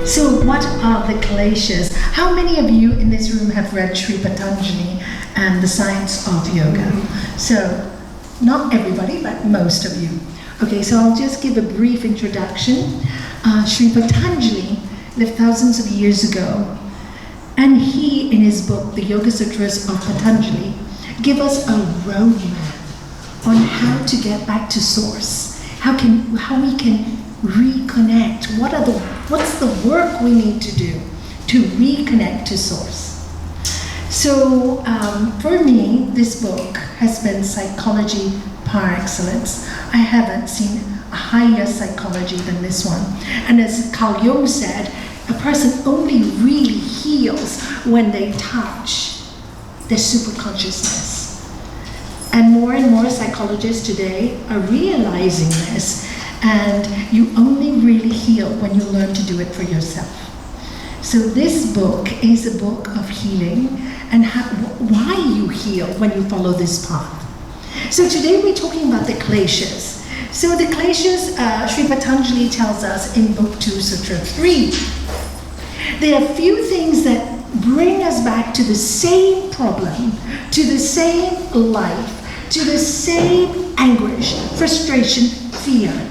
So what are the Kleshas? How many of you in this room have read Sri Patanjali and the Science of Yoga? So, not everybody, but most of you. Okay, so I'll just give a brief introduction. Sri Patanjali lived thousands of years ago, and he, in his book, the Yoga Sutras of Patanjali, give us a roadmap on how to get back to source, how we can reconnect. What's the work we need to do to reconnect to source? So for me, this book has been psychology par excellence. I haven't seen a higher psychology than this one. And as Carl Jung said, a person only really heals when they touch their superconsciousness. And more psychologists today are realizing this. And you only really heal when you learn to do it for yourself. So this book is a book of healing and why you heal when you follow this path. So today we're talking about the Kleshas. So the Kleshas, Sri Patanjali tells us in Book 2, Sutra 3, there are few things that bring us back to the same problem, to the same life, to the same anguish, frustration, fear.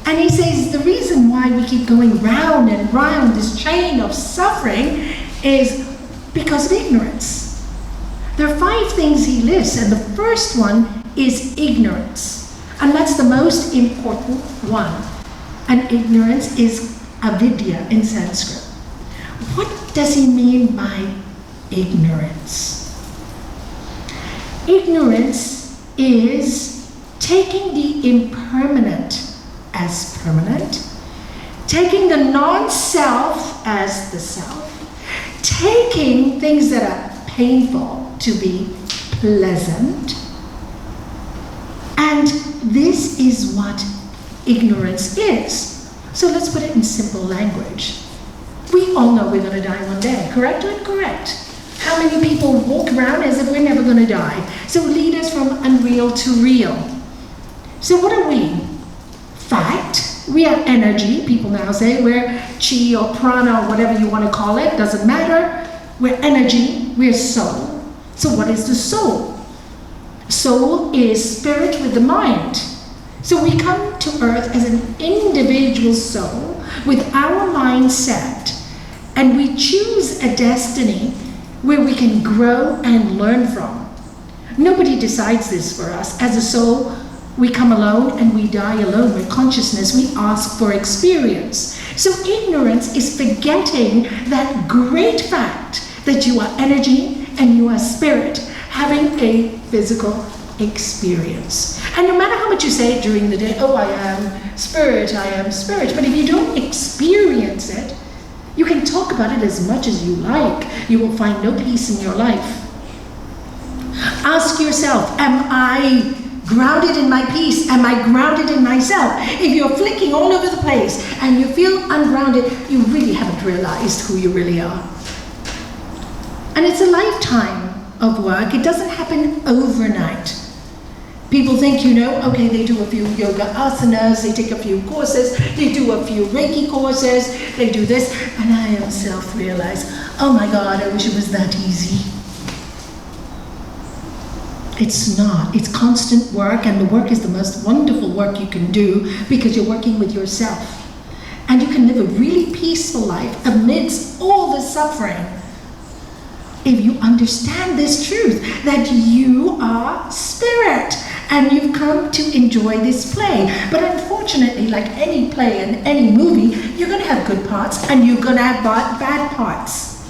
And he says the reason why we keep going round and round this chain of suffering is because of ignorance. There are 5 things he lists, and the first one is ignorance. And that's the most important one. And ignorance is avidya in Sanskrit. What does he mean by ignorance? Ignorance is taking the impermanent as permanent, taking the non-self as the self, taking things that are painful to be pleasant. And this is what ignorance is. So let's put it in simple language. We all know we're going to die one day, correct or incorrect? How many people walk around as if we're never going to die? So lead us from unreal to real. So what are we? Fact. We are energy. People now say we're chi or prana or whatever you want to call it. Doesn't matter. We're energy. We're soul. So what is the soul? Soul is spirit with the mind. So we come to earth as an individual soul with our mind set, and we choose a destiny where we can grow and learn from. Nobody decides this for us. As a soul, we come alone and we die alone. With consciousness, we ask for experience. So ignorance is forgetting that great fact that you are energy and you are spirit, having a physical experience. And no matter how much you say during the day, oh, I am spirit, but if you don't experience it, you can talk about it as much as you like. You will find no peace in your life. Ask yourself, am I grounded in my peace? Am I grounded in myself? If you're flicking all over the place and you feel ungrounded, you really haven't realized who you really are. And it's a lifetime of work. It doesn't happen overnight. People think, okay, they do a few yoga asanas, they take a few courses, they do a few Reiki courses, they do this, and I am self-realized, oh my God, I wish it was that easy. It's not. It's constant work, and the work is the most wonderful work you can do because you're working with yourself. And you can live a really peaceful life amidst all the suffering if you understand this truth, that you are spirit and you've come to enjoy this play. But unfortunately, like any play and any movie, you're going to have good parts and you're going to have bad parts.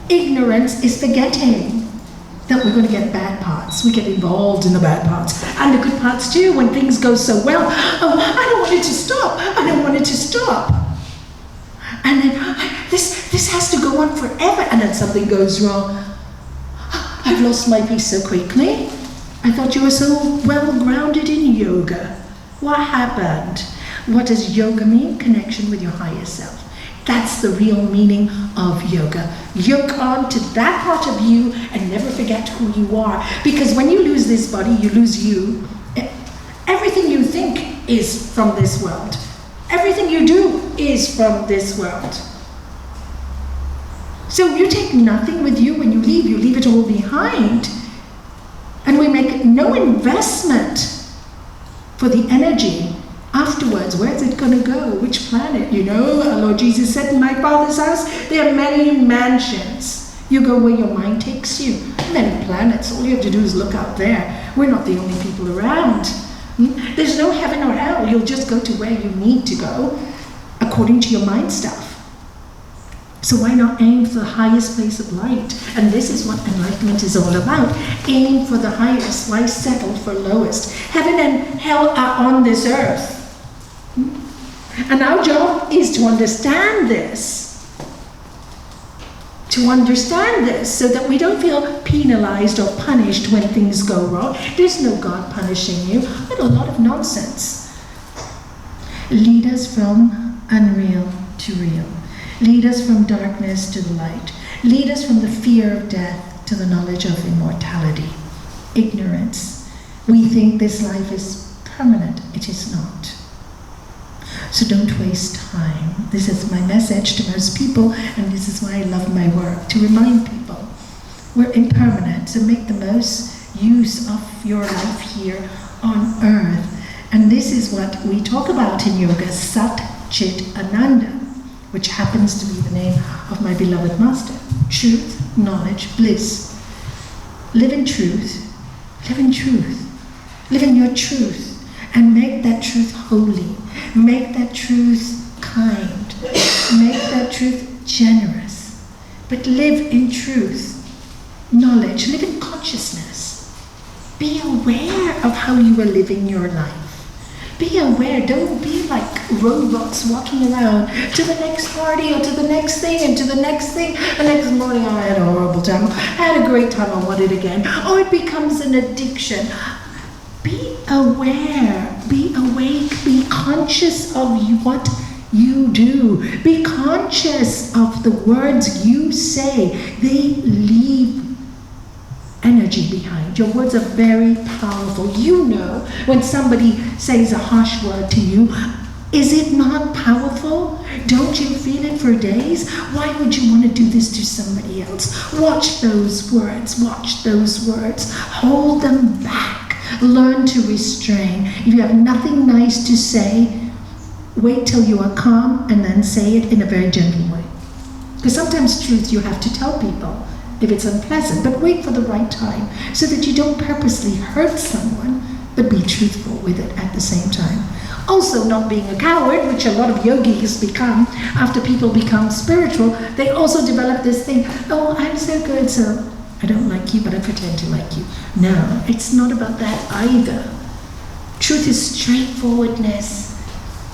Ignorance is forgetting that we're going to get bad parts. We get involved in the bad parts. And the good parts too, when things go so well. Oh, I don't want it to stop. I don't want it to stop. And then, this has to go on forever. And then something goes wrong. I've lost my peace so quickly. I thought you were so well grounded in yoga. What happened? What does yoga mean? Connection with your higher self. That's the real meaning of yoga. Yoke on to that part of you and never forget who you are. Because when you lose this body, you lose you. Everything you think is from this world. Everything you do is from this world. So you take nothing with you when you leave it all behind. And we make no investment for the energy afterwards. Where's it going to go? Which planet? You know, our Lord Jesus said, in my Father's house, there are many mansions. You go where your mind takes you. Many planets. All you have to do is look out there. We're not the only people around. There's no heaven or hell. You'll just go to where you need to go according to your mind stuff. So why not aim for the highest place of light? And this is what enlightenment is all about. Aim for the highest. Why settle for lowest? Heaven and hell are on this earth. And our job is to understand this. To understand this so that we don't feel penalized or punished when things go wrong. There's no God punishing you, but a lot of nonsense. Lead us from unreal to real. Lead us from darkness to the light. Lead us from the fear of death to the knowledge of immortality. Ignorance. We think this life is permanent. It is not. So don't waste time. This is my message to most people, and this is why I love my work, to remind people we're impermanent, so make the most use of your life here on earth. And this is what we talk about in yoga, Sat Chit Ananda, which happens to be the name of my beloved master. Truth, knowledge, bliss. Live in truth. Live in truth. Live in your truth. And make that truth holy. Make that truth kind. Make that truth generous. But live in truth. Knowledge. Live in consciousness. Be aware of how you are living your life. Be aware. Don't be like robots walking around to the next party or to the next thing and to the next thing. The next morning, I had a horrible time. I had a great time. I want it again. Or it becomes an addiction. Be aware. Be awake. Be conscious of what you do. Be conscious of the words you say. They leave energy behind. Your words are very powerful. You know when somebody says a harsh word to you, is it not powerful? Don't you feel it for days? Why would you want to do this to somebody else? Watch those words. Watch those words. Hold them back. Learn to restrain. If you have nothing nice to say, wait till you are calm and then say it in a very gentle way. Because sometimes truth you have to tell people if it's unpleasant, but wait for the right time so that you don't purposely hurt someone, but be truthful with it at the same time. Also, not being a coward, which a lot of yogis become after people become spiritual. They also develop this thing, oh, I'm so good, so I don't like you, but I pretend to like you. No, it's not about that either. Truth is straightforwardness,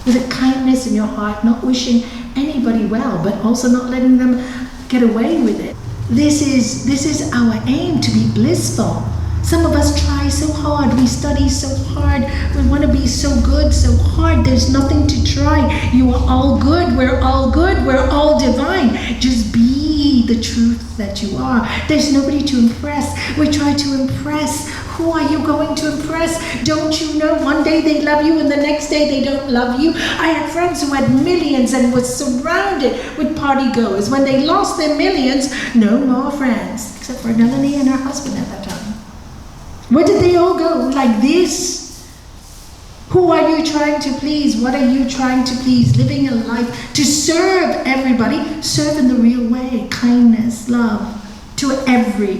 with a kindness in your heart, not wishing anybody well, but also not letting them get away with it. This is our aim, to be blissful. Some of us try so hard, we study so hard, we want to be so good, so hard, there's nothing to try. You are all good, we're all good, we're all divine. Just be the truth that you are. There's nobody to impress. We try to impress. Who are you going to impress? Don't you know one day they love you and the next day they don't love you? I had friends who had millions and was surrounded with party goers. When they lost their millions, no more friends, except for Nalanie and her husband at that time. Where did they all go? Like this? Who are you trying to please? What are you trying to please? Living a life to serve everybody. Serve in the real way. Kindness, love to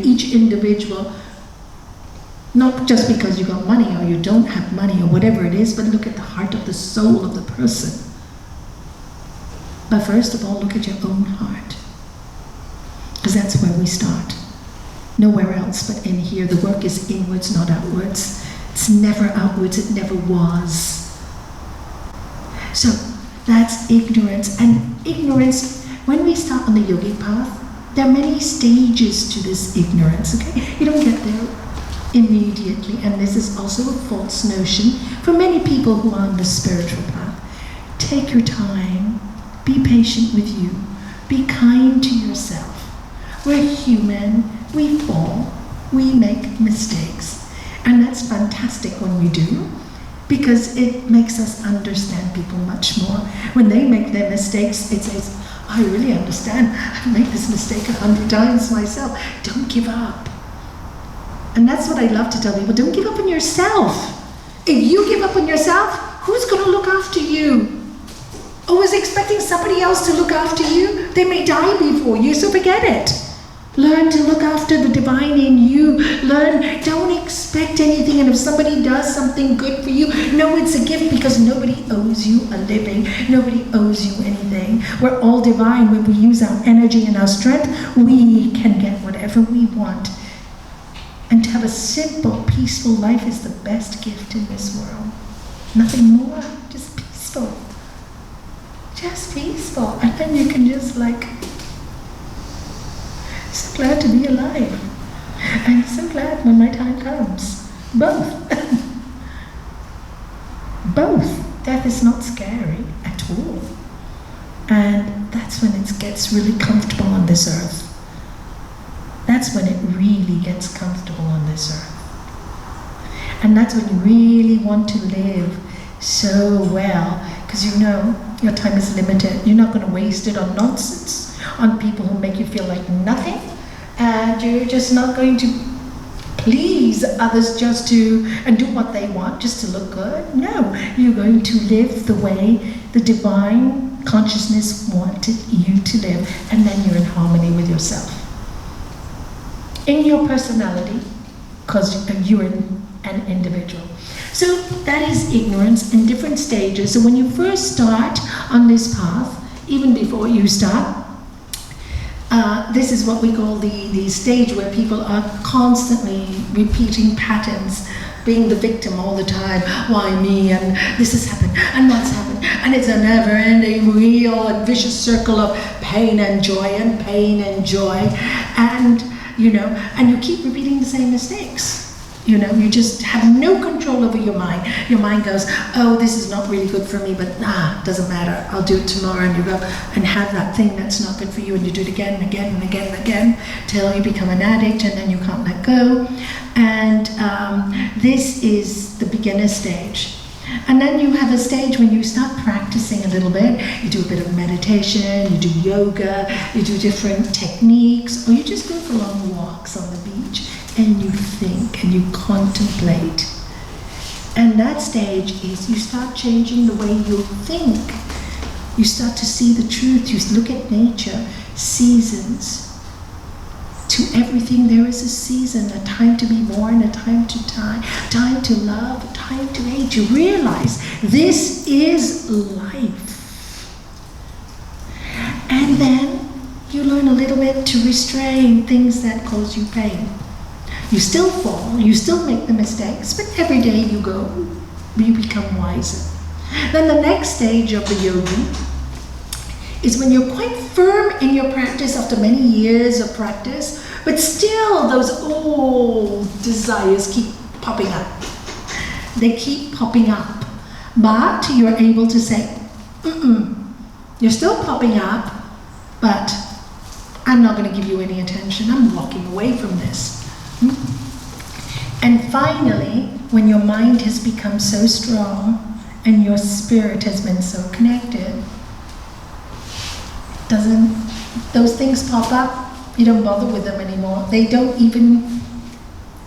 each individual. Not just because you got money or you don't have money or whatever it is, but look at the heart of the soul of the person. But first of all, look at your own heart. Because that's where we start. Nowhere else but in here. The work is inwards, not outwards. It's never outwards, it never was. So that's ignorance. And ignorance, when we start on the yogic path, there are many stages to this ignorance, okay? You don't get there immediately, and this is also a false notion for many people who are on the spiritual path. Take your time, be patient with you, be kind to yourself. We're human, we fall, we make mistakes, and that's fantastic when we do, because it makes us understand people much more. When they make their mistakes, it says, I really understand. I make this mistake 100 times myself. Don't give up. And that's what I love to tell people. Don't give up on yourself. If you give up on yourself, who's going to look after you? Always expecting somebody else to look after you? They may die before you, so forget it. Learn to look after the divine in you. Don't expect anything, and if somebody does something good for you, know it's a gift, because nobody owes you a living. Nobody owes you anything. We're all divine. When we use our energy and our strength, we can get whatever we want. And to have a simple, peaceful life is the best gift in this world. Nothing more, just peaceful. Just peaceful. And then you can just so glad to be alive. I'm so glad when my time comes. Both. Both. Death is not scary at all. And that's when it gets really comfortable on this earth. That's when it really gets comfortable on this earth. And that's when you really want to live so well, because you know your time is limited. You're not going to waste it on nonsense, on people who make you feel like nothing, and you're just not going to please others and do what they want just to look good. No, you're going to live the way the divine consciousness wanted you to live, and then you're in harmony with yourself. In your personality, because you're an individual. So that is ignorance in different stages. So when you first start on this path, even before you start, this is what we call the stage where people are constantly repeating patterns, being the victim all the time. Why me? And this has happened, and that's happened. And it's a never-ending wheel and vicious circle of pain and joy and pain and joy. And, and you keep repeating the same mistakes. You just have no control over your mind. Your mind goes, oh, this is not really good for me, but doesn't matter. I'll do it tomorrow. And you go and have that thing that's not good for you, and you do it again and again and again and again till you become an addict, and then you can't let go. And this is the beginner stage. And then you have a stage when you start practicing a little bit. You do a bit of meditation, you do yoga, you do different techniques, or you just go for long walks on the beach. And you think and you contemplate. And that stage is you start changing the way you think. You start to see the truth. You look at nature, seasons. To everything there is a season, a time to be born, a time to die, time to love, a time to hate. You realize this is life. And then you learn a little bit to restrain things that cause you pain. You still fall, you still make the mistakes, but every day you go, you become wiser. Then the next stage of the yogi is when you're quite firm in your practice after many years of practice, but still those old desires keep popping up. They keep popping up. But you're able to say, you're still popping up, but I'm not going to give you any attention. I'm walking away from this. And finally, when your mind has become so strong and your spirit has been so connected, those things pop up, you don't bother with them anymore. They don't even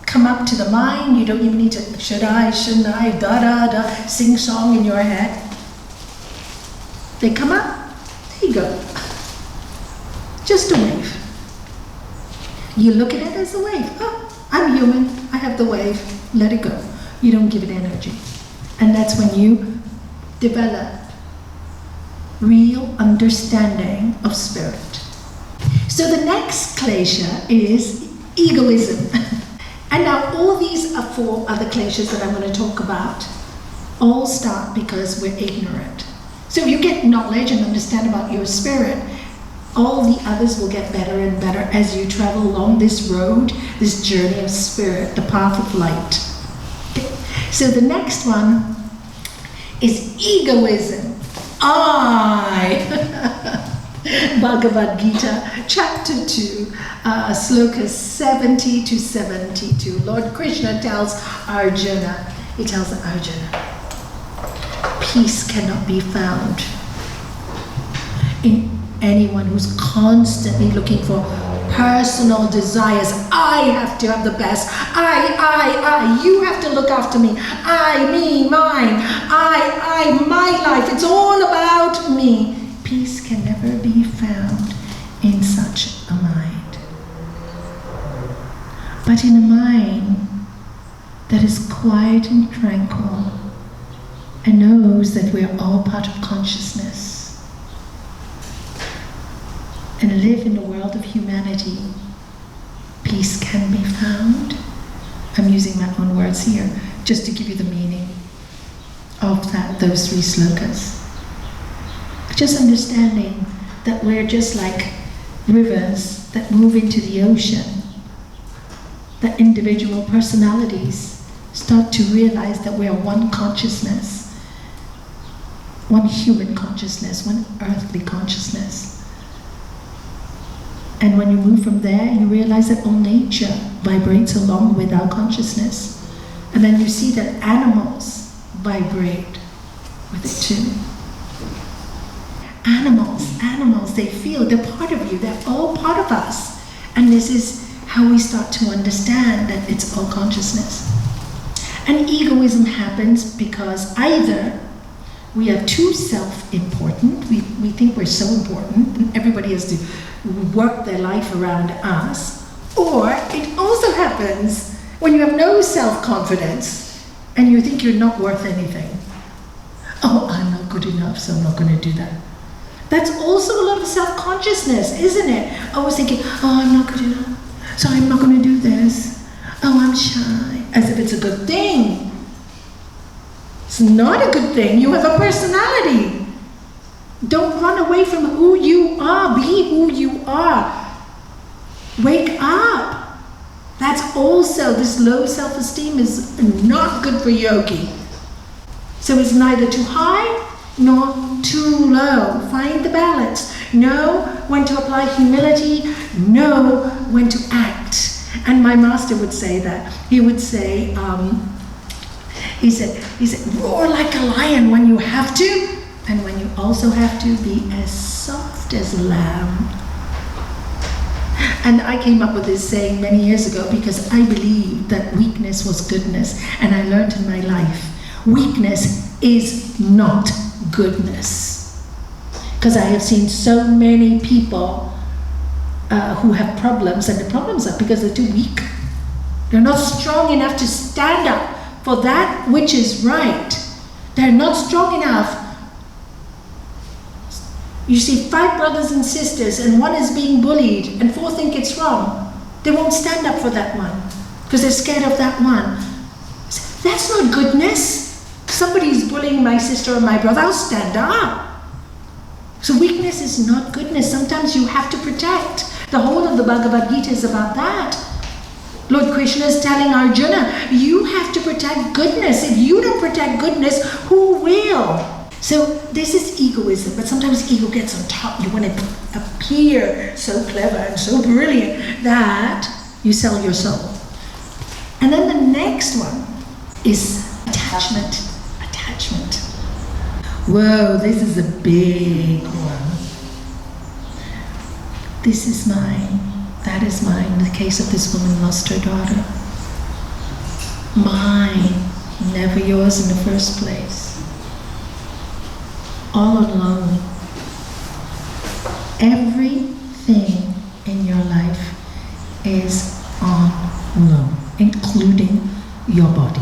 come up to the mind. You don't even need to, should I, shouldn't I, sing song in your head. They come up, there you go. Just a wave. You look at it as a wave. Oh, I'm human, I have the wave, let it go. You don't give it energy. And that's when you develop real understanding of spirit. So the next klesha is egoism. And now all these are 4 other kleshas that I'm going to talk about. All start because we're ignorant. So if you get knowledge and understand about your spirit, all the others will get better and better as you travel along this road, this journey of spirit, the path of light. Okay. So the next one is egoism. Bhagavad Gita, chapter 2, slokas 70 to 72. Lord Krishna tells Arjuna, peace cannot be found in anyone who's constantly looking for personal desires. I have to have the best. I. You have to look after me. I, me, mine. I, my life. It's all about me. Peace can never be found in such a mind. But in a mind that is quiet and tranquil and knows that we're all part of consciousness and live in the world of humanity, peace can be found. I'm using my own words here just to give you the meaning of those 3 slokas. Just understanding that we're just like rivers that move into the ocean, that individual personalities start to realize that we are one consciousness, one human consciousness, one earthly consciousness. And when you move from there, you realize that all nature vibrates along with our consciousness. And then you see that animals vibrate with it too. Animals, they feel, they're part of you, they're all part of us. And this is how we start to understand that it's all consciousness. And egoism happens because either we are too self-important, we think we're so important, and everybody has to work their life around us, or it also happens when you have no self-confidence and you think you're not worth anything. Oh, I'm not good enough, so I'm not going to do that. That's also a lot of self-consciousness, isn't it? Always thinking, oh, I'm not good enough, so I'm not going to do this. Oh, I'm shy, as if it's a good thing. It's not a good thing. You have a personality. Don't run away from who you are. Be who you are. Wake up. That's also, this low self-esteem is not good for yogi. So it's neither too high nor too low. Find the balance. Know when to apply humility. Know when to act. And my master would say that. He would say, he said, roar like a lion when you have to, and when you also have to, be as soft as a lamb. And I came up with this saying many years ago because I believed that weakness was goodness. And I learned in my life, weakness is not goodness. Because I have seen so many people who have problems, and the problems are because they're too weak. They're not strong enough to stand up for that which is right. They're not strong enough. You see 5 brothers and sisters and one is being bullied and 4 think it's wrong. They won't stand up for that one because they're scared of that one. That's not goodness. Somebody's bullying my sister or my brother, I'll stand up. So weakness is not goodness. Sometimes you have to protect. The whole of the Bhagavad Gita is about that. Lord Krishna is telling Arjuna, you have to protect goodness. If you don't protect goodness, who will? So this is egoism, but sometimes ego gets on top. You want to appear so clever and so brilliant that you sell your soul. And then the next one is attachment. Attachment. Whoa, this is a big one. This is mine. That is mine. In the case of this woman lost her daughter. Mine, never yours in the first place. All alone. Everything in your life is on loan, including your body.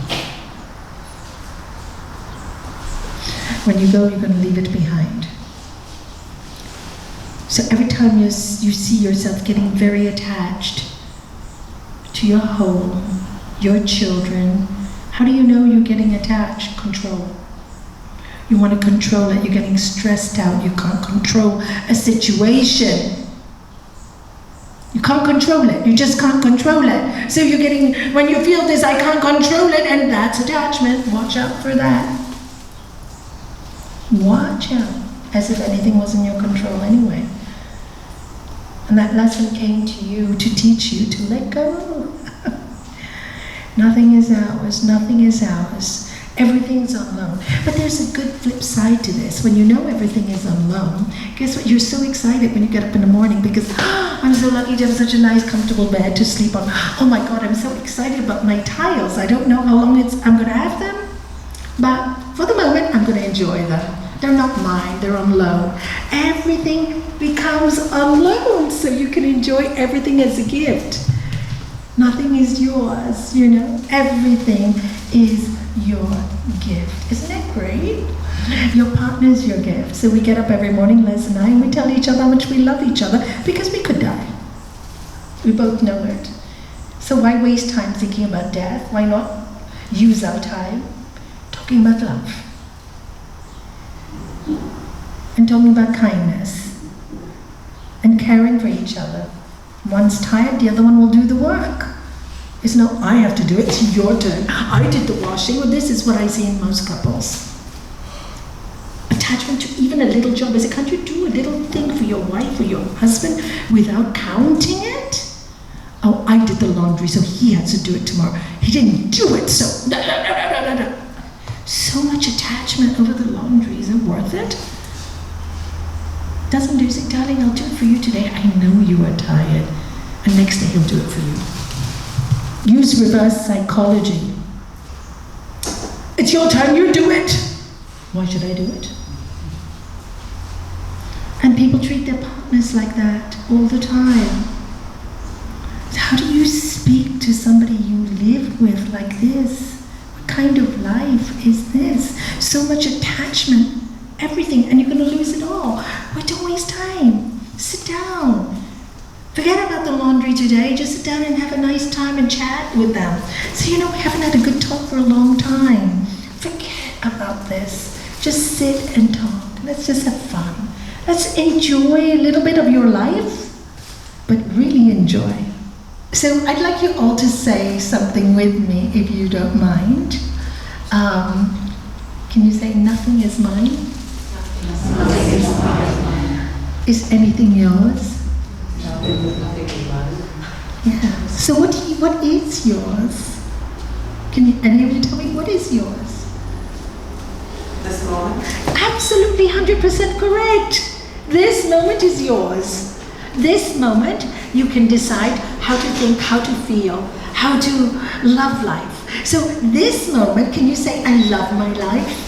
When you go, you're going to leave it behind. So every time you see yourself getting very attached to your home, your children, how do you know you're getting attached? Control. You want to control it. You're getting stressed out. You can't control a situation. You can't control it. You just can't control it. So you're getting, when you feel this, I can't control it, and that's attachment. Watch out for that. Watch out. As if anything was in your control anyway. And that lesson came to you to teach you to let go. Nothing is ours. Nothing is ours. Everything's on loan. But there's a good flip side to this. When you know everything is on loan, guess what? You're so excited when you get up in the morning because I'm so lucky to have such a nice, comfortable bed to sleep on. Oh my God, I'm so excited about my tiles. I don't know how long I'm going to have them, but for the moment, I'm going to enjoy them. They're not mine, they're on loan. Everything becomes on loan, so you can enjoy everything as a gift. Nothing is yours, you know. Everything is your gift. Isn't it great? Your partner is your gift. So we get up every morning, Les and I, and we tell each other how much we love each other because we could die. We both know it. So why waste time thinking about death? Why not use our time talking about love? And talking about kindness and caring for each other. One's tired, the other one will do the work. It's not, I have to do it, it's your turn. I did the washing. Well, this is what I see in most couples. Attachment to even a little job. I say, can't you do a little thing for your wife or your husband without counting it? Oh, I did the laundry, so he has to do it tomorrow. He didn't do it, so no. So much attachment over the laundry. Is it worth it? Doesn't do, say, darling, I'll do it for you today. I know you are tired. And next day he'll do it for you. Use reverse psychology. It's your time, you do it. Why should I do it? And people treat their partners like that all the time. How do you speak to somebody you live with like this? What kind of life is this? So much attachment. Everything, and you're going to lose it all. But don't waste time. Sit down. Forget about the laundry today. Just sit down and have a nice time and chat with them. So, you know, we haven't had a good talk for a long time. Forget about this. Just sit and talk. Let's just have fun. Let's enjoy a little bit of your life, but really enjoy. So I'd like you all to say something with me, if you don't mind. Can you say, nothing is mine? Is anything yours? Yeah. So what is yours? Can any of you tell me what is yours? This moment. Absolutely 100% correct. This moment is yours. This moment you can decide how to think, how to feel, how to love life. So this moment, can you say, I love my life?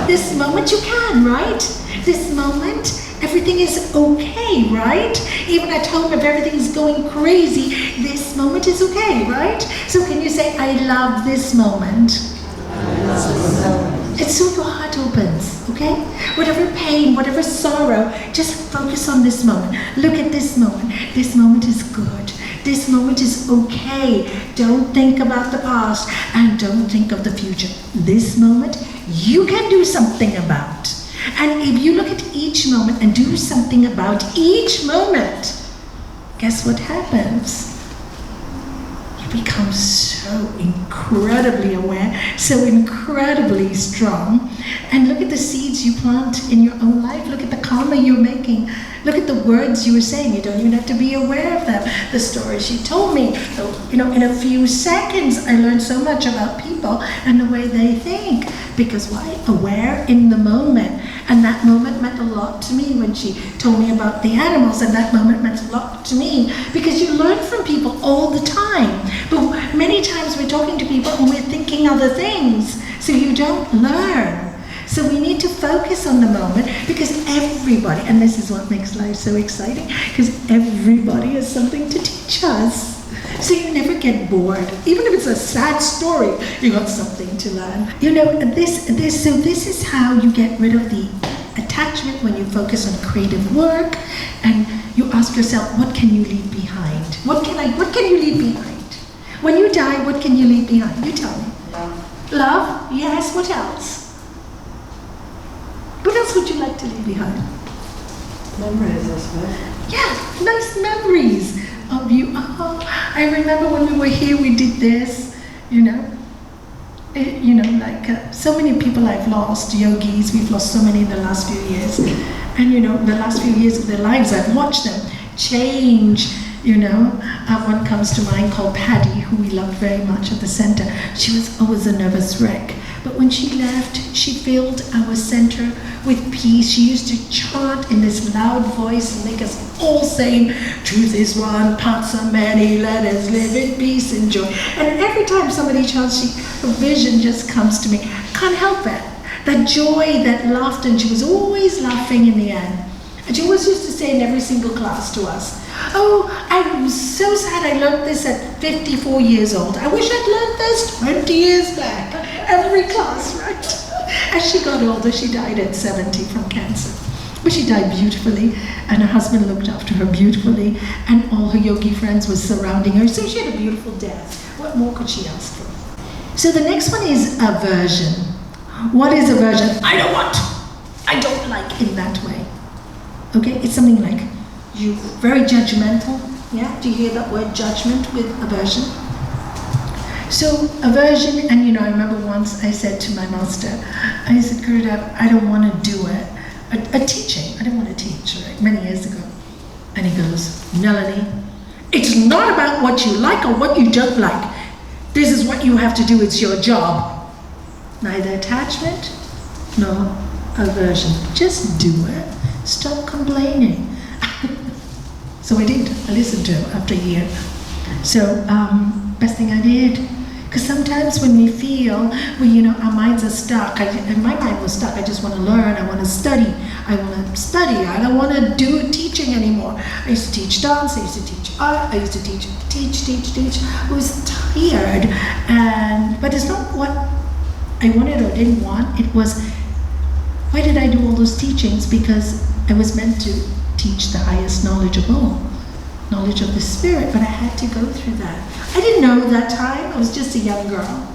This moment you can, right? This moment, everything is okay, right? Even at home, if everything is going crazy, this moment is okay, right? So can you say, I love this moment? It's so your heart opens, okay? Whatever pain, whatever sorrow, just focus on this moment. Look at this moment. This moment is good. This moment is okay. Don't think about the past and don't think of the future. This moment, you can do something about. And if you look at each moment and do something about each moment, guess what happens? You become so incredibly aware, so incredibly strong. And look at the seeds you plant in your own life. Look at the karma you're making. Look at the words you were saying. You don't even have to be aware of them. The stories she told me. You know, in a few seconds, I learned so much about people and the way they think. Because why? Aware in the moment. And that moment meant a lot to me when she told me about the animals. And that moment meant a lot to me. Because you learn from people all the time. But many times we're talking to people and we're thinking other things. So you don't learn. So we need to focus on the moment because everybody, and this is what makes life so exciting, because everybody has something to teach us. So you never get bored. Even if it's a sad story, you got something to learn. You know, this is how you get rid of the attachment when you focus on creative work and you ask yourself, what can you leave behind? What can you leave behind? When you die, what can you leave behind? You tell me. Love? Yes, what else? What else would you like to leave behind? Memories, I suppose. Yeah, nice memories of you. Oh, I remember when we were here, we did this, you know. So many people I've lost, yogis, we've lost so many in the last few years. And, you know, the last few years of their lives, I've watched them change, One comes to mind called Patty, who we loved very much at the center. She was always a nervous wreck. But when she left, she filled our center with peace. She used to chant in this loud voice and make us all saying, truth is one, parts are many, let us live in peace and joy. And every time somebody chants, a vision just comes to me. I can't help it. That joy, that laughter, and she was always laughing in the end. And she always used to say in every single class to us, oh, I'm so sad I learned this at 54 years old. I wish I'd learned this 20 years back. Every class, right? As she got older, she died at 70 from cancer. But she died beautifully, and her husband looked after her beautifully, and all her yogi friends were surrounding her. So she had a beautiful death. What more could she ask for? So the next one is aversion. What is aversion? I don't want. I don't like in that way. Okay, it's something like you very judgmental. Yeah, do you hear that word judgment with aversion? So aversion, and I remember once I said to my master, I said, Gurudev, I don't want to do it. A teaching, I don't want to teach, right? Many years ago. And he goes, Nalanie, it's not about what you like or what you don't like. This is what you have to do, it's your job. Neither attachment nor aversion. Just do it. Stop complaining. So I did. I listened to him after a year. So best thing I did. Because sometimes when we feel, our minds are stuck. And my mind was stuck. I just want to learn. I want to study. I don't want to do teaching anymore. I used to teach dance. I used to teach art. I used to teach. I was tired. But it's not what I wanted or didn't want. It was, why did I do all those teachings? Because I was meant to teach the highest knowledge of all. Knowledge of the spirit, but I had to go through that. I didn't know that time. I was just a young girl.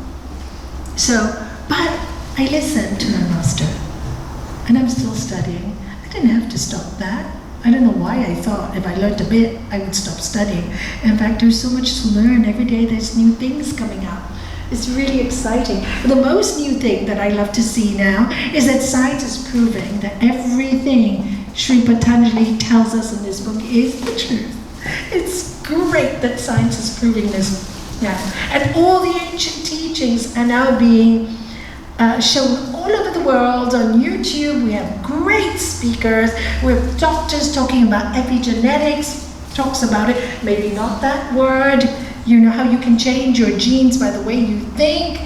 But I listened to my master, and I'm still studying. I didn't have to stop that. I don't know why I thought if I learned a bit, I would stop studying. In fact, there's so much to learn. Every day there's new things coming up. It's really exciting. But the most new thing that I love to see now is that science is proving that everything Sri Patanjali tells us in this book is the truth. It's great that science is proving this now. And all the ancient teachings are now being shown all over the world on YouTube. We have great speakers. We have doctors talking about epigenetics, talks about it, maybe not that word, how you can change your genes by the way you think.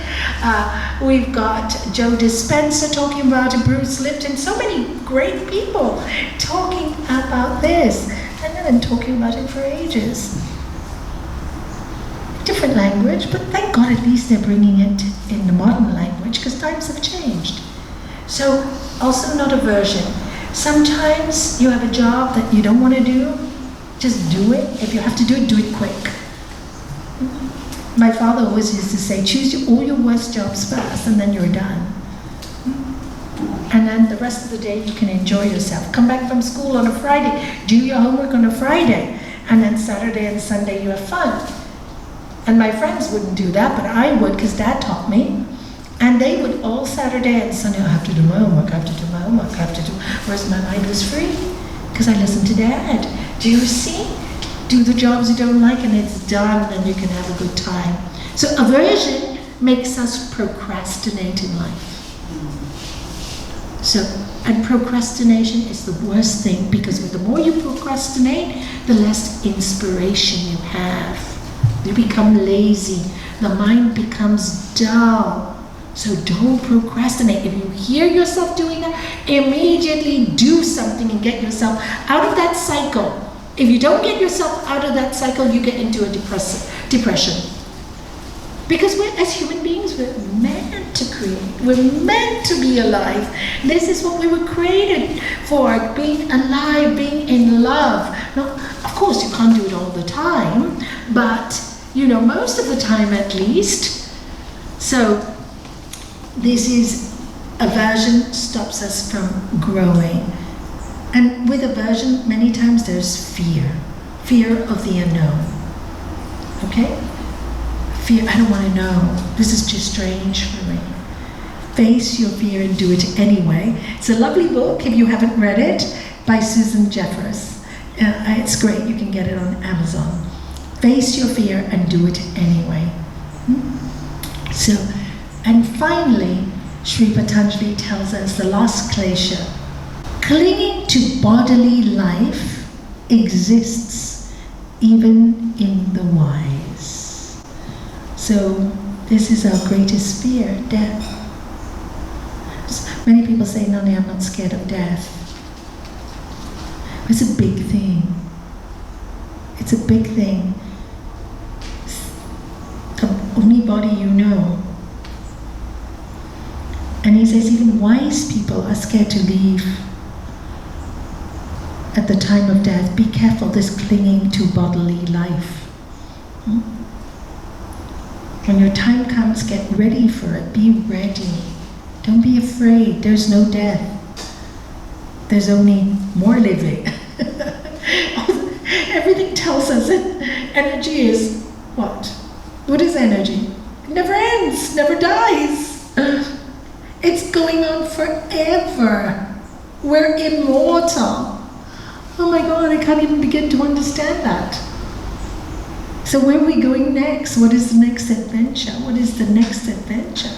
We've got Joe Dispenza talking about it, Bruce Lipton, so many great people talking about this. And I've been talking about it for ages. Different language, but thank God at least they're bringing it in the modern language because times have changed. So, also not aversion. Sometimes you have a job that you don't want to do, just do it. If you have to do it quick. My father always used to say, choose all your worst jobs first and then you're done. And then the rest of the day you can enjoy yourself. Come back from school on a Friday, do your homework on a Friday, and then Saturday and Sunday you have fun. And my friends wouldn't do that, but I would because Dad taught me. And they would all Saturday and Sunday, I have to do my homework, I have to do my homework, I have to do, whereas my mind was free because I listened to Dad. Do you see? Do the jobs you don't like and it's done and you can have a good time. So aversion makes us procrastinate in life. And procrastination is the worst thing because the more you procrastinate, the less inspiration you have. You become lazy. The mind becomes dull. So don't procrastinate. If you hear yourself doing that, immediately do something and get yourself out of that cycle. If you don't get yourself out of that cycle, you get into a depression. Because as human beings, we're meant to create. We're meant to be alive. This is what we were created for, being alive, being in love. Now, of course, you can't do it all the time, but, most of the time at least. So, this is, aversion stops us from growing. And with aversion, many times there's fear. Fear of the unknown. Okay? Fear, I don't want to know. This is too strange for me. Face your fear and do it anyway. It's a lovely book, if you haven't read it, by Susan Jeffers. It's great, you can get it on Amazon. Face your fear and do it anyway. So, and finally, Sri Patanjali tells us the last klesha. Clinging to bodily life exists even in the wise. So, this is our greatest fear, death. Many people say, Nalanie, I'm not scared of death. It's a big thing. It's a big thing. The only body you know. And he says even wise people are scared to leave at the time of death. Be careful, this clinging to bodily life. When your time comes, get ready for it. Be ready. Don't be afraid. There's no death. There's only more living. Everything tells us that energy is what? What is energy? It never ends, never dies. It's going on forever. We're immortal. Oh my God, I can't even begin to understand that. So where are we going next? What is the next adventure? What is the next adventure?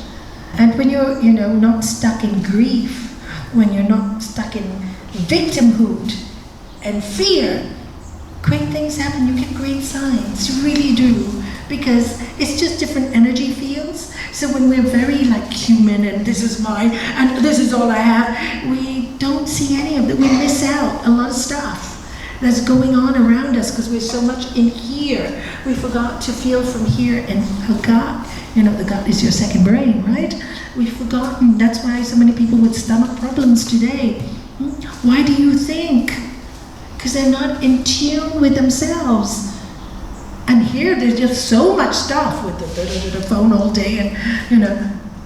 And when you're, not stuck in grief, when you're not stuck in victimhood and fear, great things happen. You get great signs. You really do. Because it's just different energy fields. So when we're very human and this is mine and this is all I have, we don't see any of it. We miss out a lot of stuff that's going on around us because we're so much in here. We forgot to feel from here and forgot. The gut is your second brain, right? We've forgotten. That's why so many people with stomach problems today. Why do you think? Because they're not in tune with themselves. And here there's just so much stuff with the phone all day and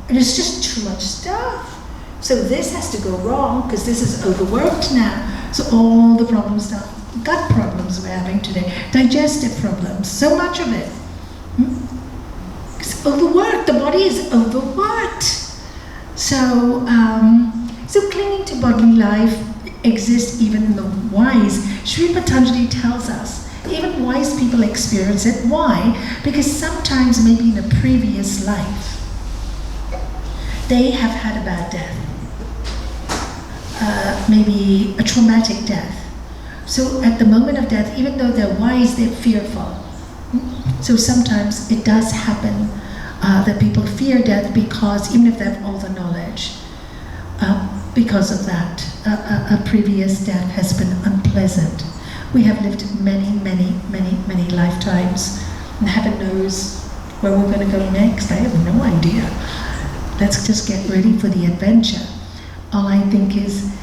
it's just too much stuff. So this has to go wrong because this is overworked now. So all the problems now, gut problems we're having today, digestive problems, so much of it. It's overworked, the body is overworked. So, so clinging to bodily life exists even in the wise. Sri Patanjali tells us, even wise people experience it. Why? Because sometimes maybe in a previous life, they have had a bad death. Maybe a traumatic death. So at the moment of death, even though they're wise, they're fearful. So sometimes it does happen that people fear death because, even if they have all the knowledge, because of that, a previous death has been unpleasant. We have lived many, many, many, many lifetimes, and heaven knows where we're going to go next. I have no idea. Let's just get ready for the adventure. All I think is,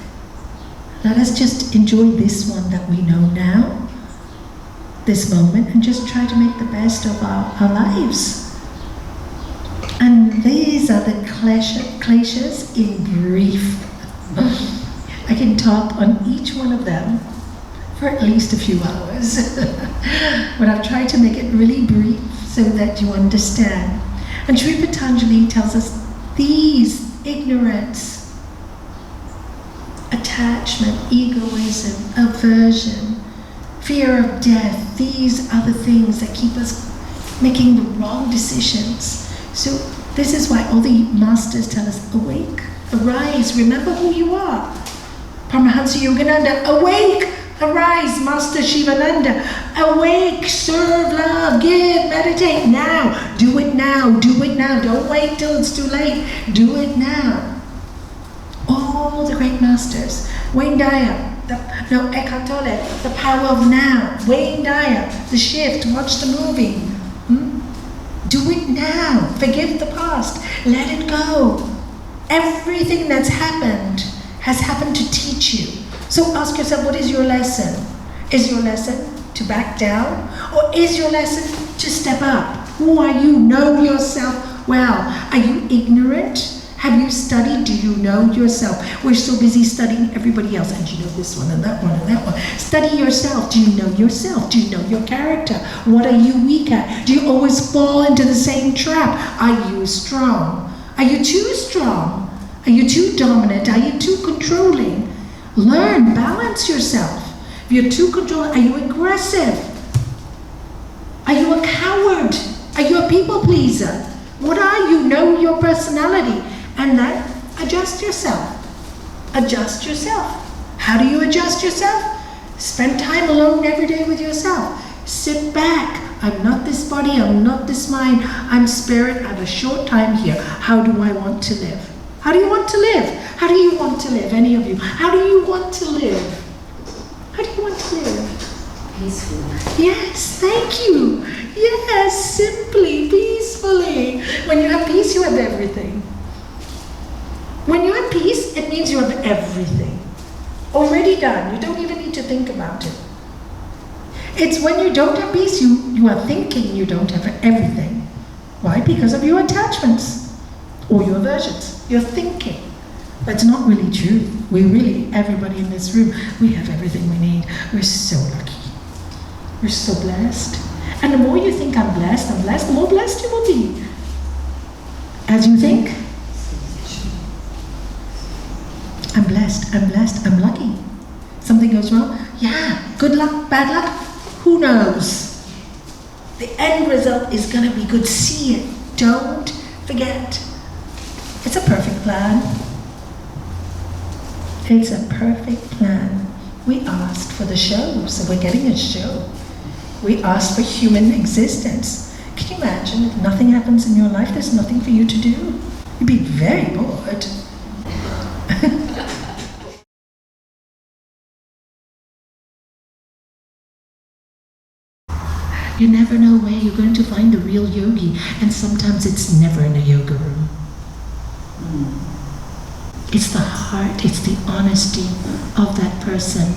let us just enjoy this one that we know now, this moment, and just try to make the best of our lives. And these are the kleshas in brief. I can talk on each one of them for at least a few hours. But I've tried to make it really brief so that you understand. And Sri Patanjali tells us these: ignorance, attachment, egoism, aversion, fear of death, these are the things that keep us making the wrong decisions. So this is why all the masters tell us, awake, arise, remember who you are. Paramahansa Yogananda, awake, arise, Master Shivananda, awake, serve, love, give, meditate now. Do it now, do it now. Don't wait till it's too late. Do it now. All the great masters, Wayne Dyer, Eckhart Tolle, the power of now. Wayne Dyer, the shift, watch the movie. Do it now. Forgive the past. Let it go. Everything that's happened has happened to teach you. So ask yourself, what is your lesson? Is your lesson to back down? Or is your lesson to step up? Who are you? Know yourself well. Are you ignorant? Have you studied? Do you know yourself? We're so busy studying everybody else. And you know this one and that one and that one. Study yourself. Do you know yourself? Do you know your character? What are you weak at? Do you always fall into the same trap? Are you strong? Are you too strong? Are you too dominant? Are you too controlling? Learn, balance yourself. If you're too controlling, are you aggressive? Are you a coward? Are you a people pleaser? What are you? Know your personality. And then adjust yourself. Adjust yourself. How do you adjust yourself? Spend time alone every day with yourself. Sit back. I'm not this body, I'm not this mind, I'm spirit, I have a short time here. How do I want to live? How do you want to live? How do you want to live, any of you? How do you want to live? How do you want to live? Peacefully. Yes, thank you. Yes, simply, peacefully. When you have peace, you have everything. When you have peace, it means you have everything. Already done. You don't even need to think about it. It's when you don't have peace, you are thinking you don't have everything. Why? Because of your attachments or your aversions. You're thinking. But it's not really true. We really, everybody in this room, we have everything we need. We're so lucky. We're so blessed. And the more you think I'm blessed, the more blessed you will be. As you think, I'm blessed, I'm lucky. Something goes wrong, yeah, good luck, bad luck, who knows? The end result is going to be good. See it. Don't forget. It's a perfect plan. It's a perfect plan. We asked for the show, so we're getting a show. We asked for human existence. Can you imagine if nothing happens in your life, there's nothing for you to do? You'd be very bored. You never know where you're going to find the real yogi, and sometimes it's never in a yoga room. It's the heart, it's the honesty of that person